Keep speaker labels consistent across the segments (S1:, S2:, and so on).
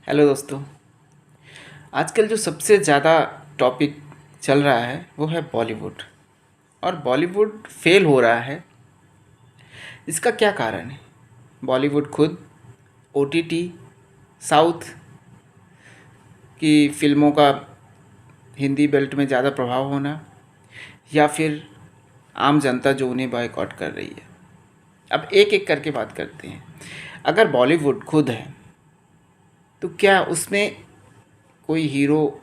S1: Hello दोस्तों। आजकल जो सबसे ज़्यादा टॉपिक चल रहा है वो है बॉलीवुड। और बॉलीवुड फेल हो रहा है। इसका क्या कारण है? बॉलीवुड खुद, ओटीटी, साउथ की फिल्मों का हिंदी बेल्ट में ज़्यादा प्रभाव होना, या फिर आम जनता जो उन्हें बॉयकॉट कर रही है। अब एक एक करके बात करते हैं। अगर बॉलीवुड खुद है तो क्या उसमें कोई हीरो,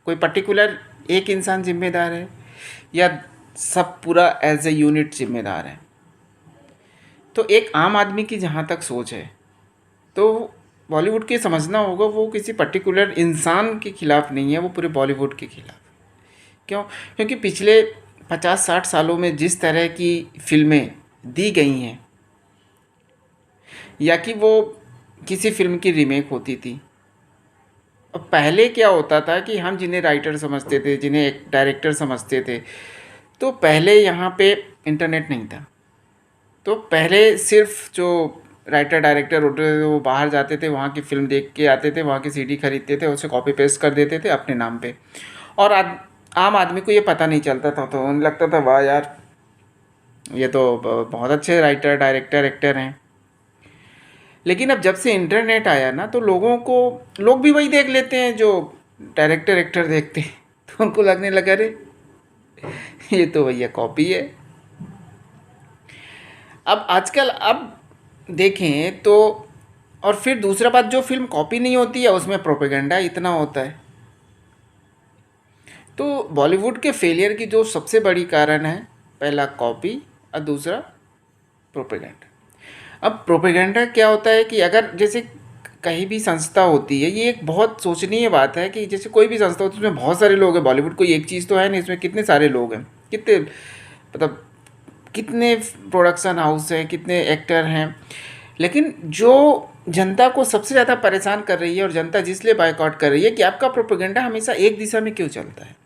S1: कोई पर्टिकुलर एक इंसान जिम्मेदार है, या सब पूरा एज ए यूनिट जिम्मेदार है? तो एक आम आदमी की जहाँ तक सोच है, तो बॉलीवुड के समझना होगा वो किसी पर्टिकुलर इंसान के खिलाफ नहीं है, वो पूरे बॉलीवुड के खिलाफ। क्यों? क्योंकि पिछले 50-60 सालों में जिस तरह की फिल्में दी गई हैं, या कि वो किसी फिल्म की रीमेक होती थी। अब पहले क्या होता था कि हम जिन्हें राइटर समझते थे, जिन्हें एक डायरेक्टर समझते थे, तो पहले यहाँ पे इंटरनेट नहीं था। तो पहले सिर्फ जो राइटर डायरेक्टर होते थे वो बाहर जाते थे, वहाँ की फ़िल्म देख के आते थे, वहाँ की सीडी खरीदते थे, उसे कॉपी पेस्ट कर देते थे अपने नाम पे। और आम आदमी को ये पता नहीं चलता था, तो उन्हें लगता था वाह यार, ये तो बहुत अच्छे राइटर डायरेक्टर एक्टर हैं। लेकिन अब जब से इंटरनेट आया ना, तो लोग भी वही देख लेते हैं जो डायरेक्टर एक्टर देखते हैं। तो उनको लगने लगा अरे ये तो भैया कॉपी है। अब आजकल अब देखें तो, और फिर दूसरा बात, जो फिल्म कॉपी नहीं होती है उसमें प्रोपेगेंडा इतना होता है। तो बॉलीवुड के फेलियर की जो सबसे बड़ी कारण है, पहला कॉपी और दूसरा प्रोपेगेंडा। अब प्रोपेगेंडा क्या होता है कि अगर जैसे कहीं भी संस्था होती है, ये एक बहुत सोचनीय बात है कि जैसे कोई भी संस्था होती है उसमें बहुत सारे लोग हैं। बॉलीवुड कोई एक चीज़ तो है नहीं, इसमें कितने सारे लोग हैं, कितने मतलब कितने प्रोडक्शन हाउस हैं, कितने एक्टर हैं। लेकिन जो जनता को सबसे ज़्यादा परेशान कर रही है और जनता जिसलिए बायकॉट कर रही है कि आपका प्रोपेगेंडा हमेशा एक दिशा में क्यों चलता है।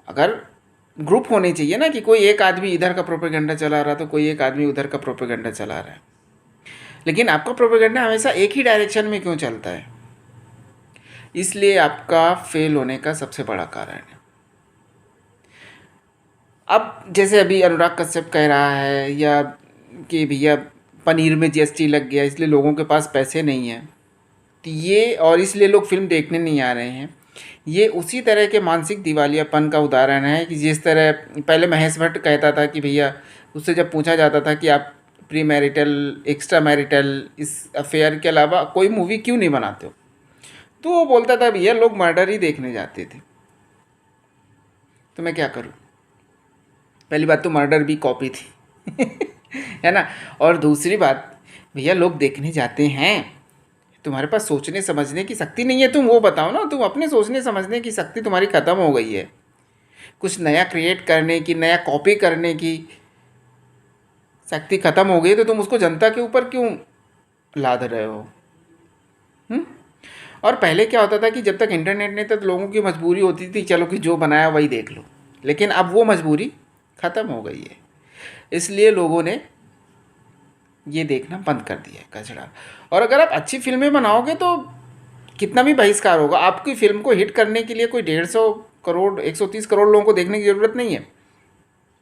S1: अगर ग्रुप होने चाहिए ना, कि कोई एक आदमी इधर का प्रोपेगेंडा चला रहा है तो कोई एक आदमी उधर का प्रोपेगेंडा चला रहा है। लेकिन आपका प्रोपेगेंडा हमेशा एक ही डायरेक्शन में क्यों चलता है? इसलिए आपका फेल होने का सबसे बड़ा कारण है। अब जैसे अभी अनुराग कश्यप कह रहा है, या कि भैया पनीर में जीएसटी लग गया इसलिए लोगों के पास पैसे नहीं हैं, तो ये और इसलिए लोग फिल्म देखने नहीं आ रहे हैं। ये उसी तरह के मानसिक दिवालियापन का उदाहरण है कि जिस तरह पहले महेश भट्ट कहता था कि भैया, उससे जब पूछा जाता था कि आप प्री मैरिटल, एक्स्ट्रा मैरिटल, इस अफेयर के अलावा कोई मूवी क्यों नहीं बनाते हो, तो वो बोलता था भैया लोग मर्डर ही देखने जाते थे, तो मैं क्या करूँ। पहली बात तो मर्डर भी कॉपी थी है ना। और दूसरी बात, भैया लोग देखने जाते हैं, तुम्हारे पास सोचने समझने की शक्ति नहीं है, तुम वो बताओ ना, तुम अपने सोचने समझने की शक्ति तुम्हारी ख़त्म हो गई है। कुछ नया क्रिएट करने की, नया कॉपी करने की शक्ति ख़त्म हो गई, तो तुम उसको जनता के ऊपर क्यों लाद रहे हो? हुँ? और पहले क्या होता था कि जब तक इंटरनेट नहीं था तो लोगों की मजबूरी होती थी चलो कि जो बनाया वही देख लो। लेकिन अब वो मजबूरी ख़त्म हो गई है, इसलिए लोगों ने ये देखना बंद कर दिया है कचरा। और अगर आप अच्छी फिल्में बनाओगे तो कितना भी बहिष्कार होगा, आपकी फिल्म को हिट करने के लिए कोई 150 करोड़ 130 करोड़ लोगों को देखने की ज़रूरत नहीं है।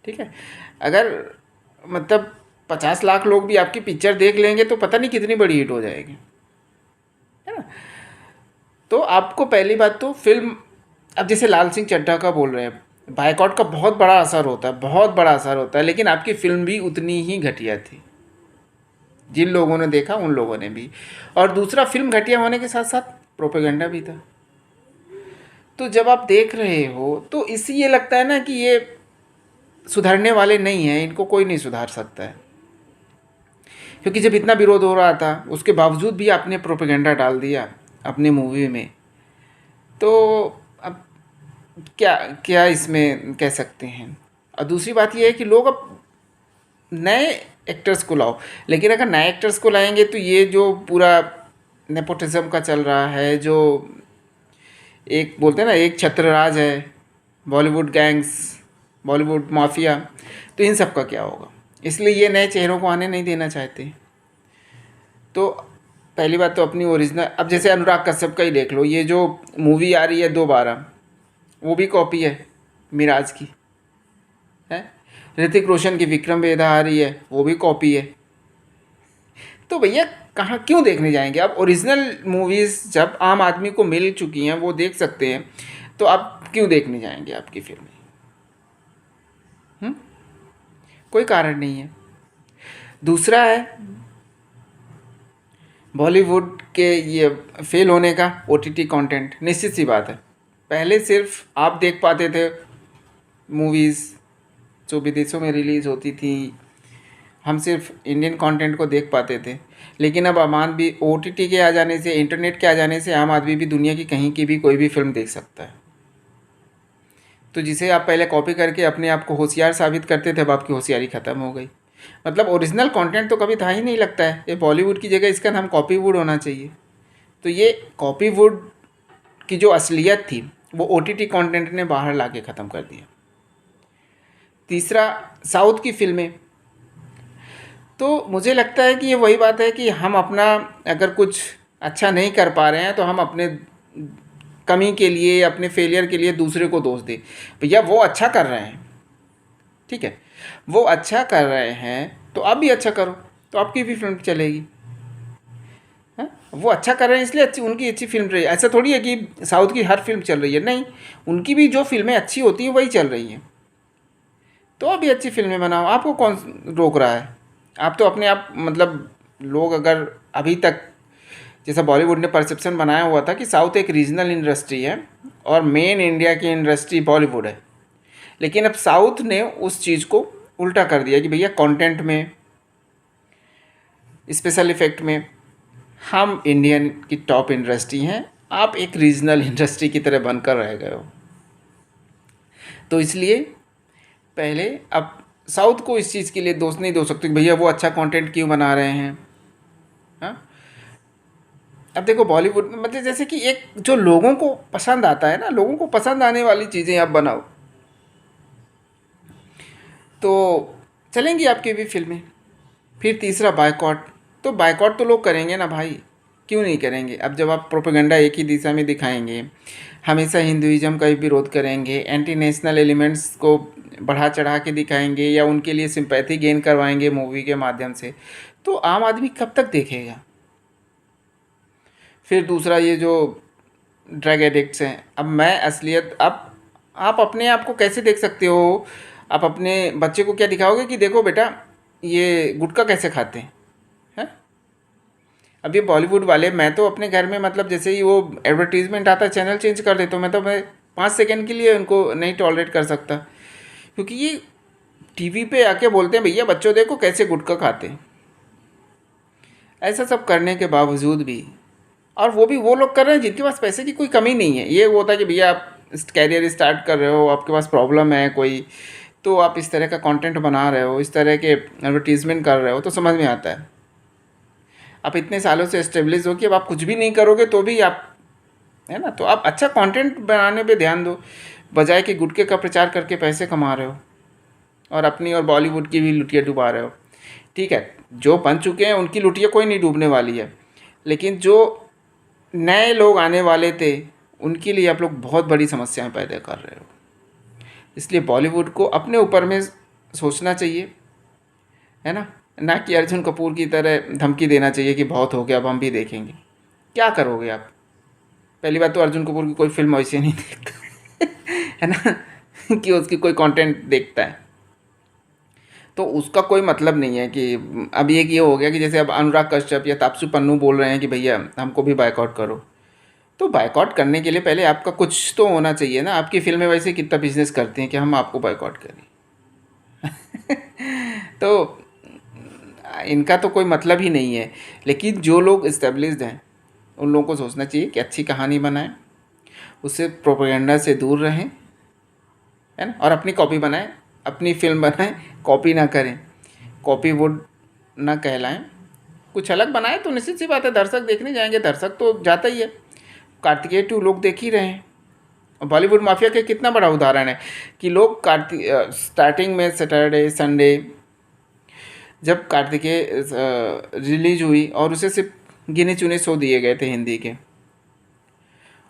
S1: ठीक है, अगर मतलब 50 लाख लोग भी आपकी पिक्चर देख लेंगे तो पता नहीं कितनी बड़ी हिट हो जाएगी, है ना। तो आपको पहली बात तो फिल्म, अब जैसे लाल सिंह चड्ढा का बोल रहे हैं, बायकॉट का बहुत बड़ा असर होता है, बहुत बड़ा असर होता है, लेकिन आपकी फिल्म भी उतनी ही घटिया थी। जिन लोगों ने देखा उन लोगों ने भी। और दूसरा, फिल्म घटिया होने के साथ साथ प्रोपेगेंडा भी था। तो जब आप देख रहे हो तो इससे ये लगता है ना कि ये सुधरने वाले नहीं हैं, इनको कोई नहीं सुधार सकता है। क्योंकि जब इतना विरोध हो रहा था उसके बावजूद भी आपने प्रोपेगेंडा डाल दिया अपने मूवी में, तो अब क्या क्या इसमें कह सकते हैं। और दूसरी बात ये है कि लोग अब नए एक्टर्स को लाओ, लेकिन अगर नए एक्टर्स को लाएंगे तो ये जो पूरा नेपोटिज्म का चल रहा है, जो एक बोलते हैं ना एक छत्रराज है, बॉलीवुड गैंग्स, बॉलीवुड माफिया, तो इन सब का क्या होगा। इसलिए ये नए चेहरों को आने नहीं देना चाहते। तो पहली बात तो अपनी ओरिजिनल, अब जैसे अनुराग कश्यप का ही देख लो, ये जो मूवी आ रही है 212, वो भी कॉपी है मिराज की, है। ऋतिक रोशन की विक्रम वेदा आ रही है, वो भी कॉपी है। तो भैया कहाँ क्यों देखने जाएंगे? अब ओरिजिनल मूवीज़ जब आम आदमी को मिल चुकी हैं, वो देख सकते हैं, तो आप क्यों देखने जाएंगे आपकी फिल्में? कोई कारण नहीं है। दूसरा है बॉलीवुड के ये फेल होने का ओटीटी कंटेंट। निश्चित सी बात है, पहले सिर्फ आप देख पाते थे मूवीज़ जो विदेशों में रिलीज़ होती थी, हम सिर्फ इंडियन कंटेंट को देख पाते थे। लेकिन अब आम आदमी ओटीटी के आ जाने से, इंटरनेट के आ जाने से, आम आदमी भी दुनिया की कहीं की भी कोई भी फिल्म देख सकता है। तो जिसे आप पहले कॉपी करके अपने आप को होशियार साबित करते थे, अब आपकी होशियारी ख़त्म हो गई। मतलब ओरिजिनल कंटेंट तो कभी था ही नहीं, लगता है ये बॉलीवुड की जगह इसका नाम कॉपीवुड होना चाहिए। तो ये कॉपीवुड की जो असलियत थी वो ओटीटी कंटेंट ने बाहर ला के ख़त्म कर दिया। तीसरा, साउथ की फिल्में, तो मुझे लगता है कि ये वही बात है कि हम अपना अगर कुछ अच्छा नहीं कर पा रहे हैं तो हम अपने कमी के लिए, अपने फेलियर के लिए दूसरे को दोष दें। भैया वो अच्छा कर रहे हैं, ठीक है, वो अच्छा कर रहे हैं तो आप भी अच्छा करो, तो आपकी भी फिल्म चलेगी। हाँ, वो अच्छा कर रहे हैं इसलिए अच्छी, उनकी अच्छी फिल्म रही है। ऐसा थोड़ी है कि साउथ की हर फिल्म चल रही है, नहीं, उनकी भी जो फिल्में अच्छी होती हैं वही चल रही हैं। तो अभी अच्छी फिल्में बनाओ, आपको कौन रोक रहा है? आप तो अपने आप, मतलब लोग अगर अभी तक, जैसा बॉलीवुड ने परसेप्शन बनाया हुआ था कि साउथ एक रीजनल इंडस्ट्री है और मेन इंडिया की इंडस्ट्री बॉलीवुड है, लेकिन अब साउथ ने उस चीज़ को उल्टा कर दिया कि भैया कंटेंट में, स्पेशल इफ़ेक्ट में हम इंडियन की टॉप इंडस्ट्री हैं, आप एक रीजनल इंडस्ट्री की तरह बनकर रह गए हो। तो इसलिए पहले अब साउथ को इस चीज़ के लिए दोष नहीं दे सकते कि भैया वो अच्छा कंटेंट क्यों बना रहे हैं। हाँ, अब देखो बॉलीवुड, मतलब जैसे कि एक जो लोगों को पसंद आता है ना, लोगों को पसंद आने वाली चीज़ें आप बनाओ तो चलेंगी आपकी भी फिल्में। फिर तीसरा, बायकॉट। तो बायकॉट तो लोग करेंगे ना भाई, क्यों नहीं करेंगे? अब जब आप प्रोपेगेंडा एक ही दिशा में दिखाएंगे, हमेशा हिंदुइज्म का भी विरोध करेंगे, एंटी नेशनल एलिमेंट्स को बढ़ा चढ़ा के दिखाएंगे या उनके लिए सिंपैथी गेन करवाएंगे मूवी के माध्यम से, तो आम आदमी कब तक देखेगा? फिर दूसरा, ये जो ड्रग एडिक्ट्स हैं, अब मैं असलियत, अब आप अपने आप को कैसे देख सकते हो? आप अपने बच्चे को क्या दिखाओगे कि देखो बेटा ये गुटखा कैसे खाते हैं? हैं? अब ये बॉलीवुड वाले, मैं तो अपने घर में, मतलब जैसे ही वो एडवर्टीज़मेंट आता है चैनल चेंज कर देता हूँ। मैं 5 सेकंड के लिए उनको नहीं टॉलरेट कर सकता, क्योंकि ये टीवी पे आके बोलते हैं भैया बच्चों देखो कैसे गुटखा खाते हैं। ऐसा सब करने के बावजूद भी, और वो भी वो लोग कर रहे हैं जिनके पास पैसे की कोई कमी नहीं है। ये होता है कि भैया आप कैरियर स्टार्ट कर रहे हो, आपके पास प्रॉब्लम है कोई, तो आप इस तरह का कंटेंट बना रहे हो, इस तरह के एडवर्टीज़मेंट कर रहे हो, तो समझ में आता है। आप इतने सालों से एस्टेब्लिश हो कि अब आप कुछ भी नहीं करोगे तो भी आप, है ना, तो आप अच्छा कंटेंट बनाने पे ध्यान दो, बजाय कि गुटखे का प्रचार करके पैसे कमा रहे हो और अपनी और बॉलीवुड की भी लुटिया डुबा रहे हो। ठीक है, जो बन चुके हैं उनकी लुटिया कोई नहीं डूबने वाली है, लेकिन जो नए लोग आने वाले थे उनके लिए आप लोग बहुत बड़ी समस्याएं पैदा कर रहे हो। इसलिए बॉलीवुड को अपने ऊपर में सोचना चाहिए, है ना, ना कि अर्जुन कपूर की तरह धमकी देना चाहिए कि बहुत हो गया अब हम भी देखेंगे। क्या करोगे आप? पहली बात तो अर्जुन कपूर की कोई फिल्म वैसे नहीं देखता है ना कि उसकी कोई कंटेंट देखता है, तो उसका कोई मतलब नहीं है कि अब ये हो गया कि जैसे अब अनुराग कश्यप या तापसी पन्नू बोल रहे हैं कि भैया हमको भी बायकॉट करो। तो बायकॉट करने के लिए पहले आपका कुछ तो होना चाहिए ना। आपकी फिल्में वैसे कितना बिजनेस करती हैं कि हम आपको बायकॉट करें तो इनका तो कोई मतलब ही नहीं है। लेकिन जो लोग इस्टेब्लिश्ड हैं उन लोगों को सोचना चाहिए कि अच्छी कहानी बनाएं, उससे प्रोपेगेंडा से दूर रहें, है ना, और अपनी कॉपी बनाएं, अपनी फिल्म बनाएं, कॉपी ना करें, कॉपीवुड ना कहलाएं, कुछ अलग बनाएं तो निश्चित सी बात है दर्शक देखने जाएंगे। दर्शक तो जाता ही है, कार्तिकेय 2 लोग देख ही रहे हैं। बॉलीवुड माफिया के कितना बड़ा उदाहरण है कि लोग स्टार्टिंग में सैटरडे संडे जब कार्तिकेय रिलीज हुई और उसे सिर्फ गिने चुने शो दिए गए थे हिंदी के।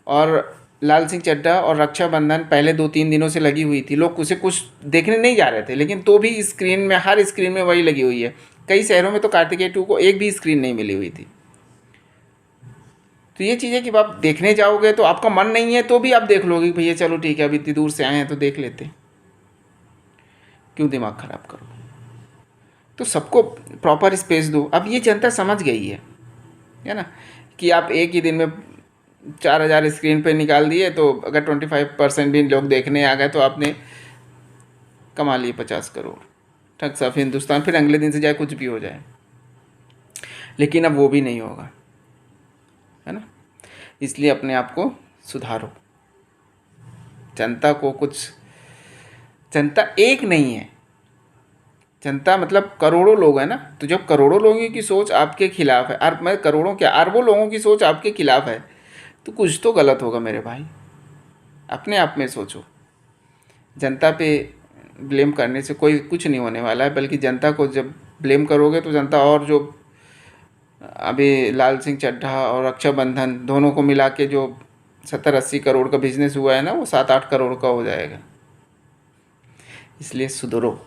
S1: और लाल सिंह चड्ढा और रक्षाबंधन पहले 2-3 दिनों से लगी हुई थी, लोग उसे कुछ देखने नहीं जा रहे थे, लेकिन तो भी स्क्रीन में, हर स्क्रीन में वही लगी हुई है। कई शहरों में तो कार्तिकेय 2 को एक भी स्क्रीन नहीं मिली हुई थी। तो ये चीज़ है कि आप देखने जाओगे तो आपका मन नहीं है तो भी आप देख लोगे कि भैया चलो ठीक है, अब इतनी दूर से आए हैं तो देख लेते हैं, क्यों दिमाग ख़राब करो। तो सबको प्रॉपर स्पेस दो। अब ये जनता समझ गई है ना, कि आप एक ही दिन में 4,000 स्क्रीन पे निकाल दिए तो अगर 25% भी लोग देखने आ गए तो आपने कमा लिए 50 करोड़, ठग साफ हिंदुस्तान, फिर अगले दिन से चाहे कुछ भी हो जाए। लेकिन अब वो भी नहीं होगा, है ना। इसलिए अपने आप को सुधारो। जनता को कुछ, जनता एक नहीं है, जनता मतलब करोड़ों लोग हैं ना। तो जब करोड़ों लोगों की सोच आपके खिलाफ है, और मैं करोड़ों क्या, अरबों लोगों की सोच आपके खिलाफ है, तो कुछ तो गलत होगा मेरे भाई। अपने आप में सोचो। जनता पे ब्लेम करने से कोई कुछ नहीं होने वाला है, बल्कि जनता को जब ब्लेम करोगे तो जनता, और जो अभी लाल सिंह चड्ढा और रक्षाबंधन दोनों को मिला के जो 70-80 करोड़ का बिजनेस हुआ है ना, वो 7-8 करोड़ का हो जाएगा। इसलिए सुधरो।